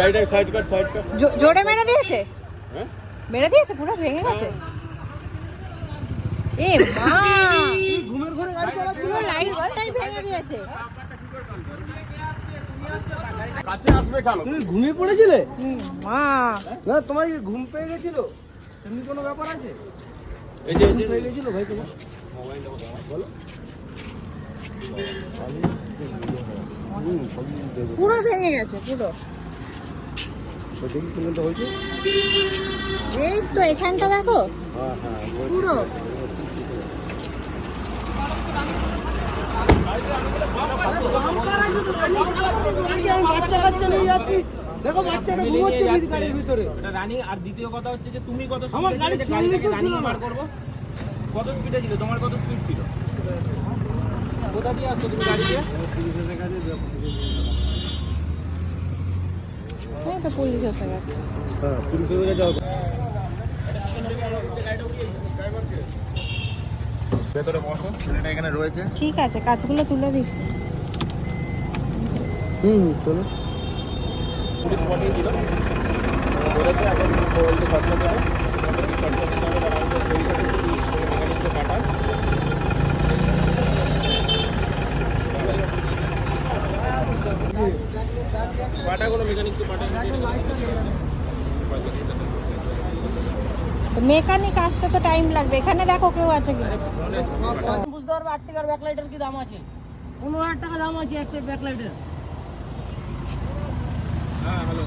গাড়িটাকে সাইড কর, সাইড কর। জোরে মেরে দিয়েছে? হ্যাঁ, মেরে দিয়েছে, পুরো ভেঙে গেছে। এ মা, ঘুমের ঘরে গাড়ি চালাচ্ছিল, লাইটটাই ভেঙে দিয়েছে। কাছে আসবে কেন? তুমি ঘুমিয়ে পড়েছিলে? মা, না তোমার কি ঘুম পেয়ে গেছিল? এমনি কোনো ব্যাপার আছে? এই যে ঘুম পেয়ে গেছিল ভাই তোমার? বলো। পুরো ভেঙে গেছে পুরো। দেখি কোনটা হয়েছে? এই তো এখানটা দেখো হ্যাঁ হ্যাঁ পুরো। বাচ্চা কাচ্চা নিয়ে যাচ্ছি, দেখো বাচ্চাটা ঘুমোচ্ছে গাড়ির ভিতরে। এটা রানিং। আর দ্বিতীয় কথা হচ্ছে যে তুমি কত আমার গাড়ি চল্লিশও ছিল না। কত স্পিডে ছিল, তোমার কত স্পিড ছিল? কোথা দিয়ে আসছো তুমি গাড়ি দিয়ে? এই তো পুলিশ এসে গেছে। হ্যাঁ পুলিশ হয়ে যাও। ভেতরে বসো, ছেলেটা এখানে রয়েছে। ঠিক আছে, কাজগুলো তুলে দিস। চলো। পুলিশ পাঠিয়েছিল, বলেছে এখন বলতে খরচা করে পাঠায়। পাঠাগুলো মেকানিককে পাঠায়। মেকানিক আসতে তো টাইম লাগবে। এখানে দেখো কেউ আছে কি? বুঝতে পারবে 8 টাকার ব্যাকলাইটের কি দাম আছে? 15,000 টাকা দাম আছে এক সেট ব্যাকলাইটের। হ্যাঁ হ্যালো।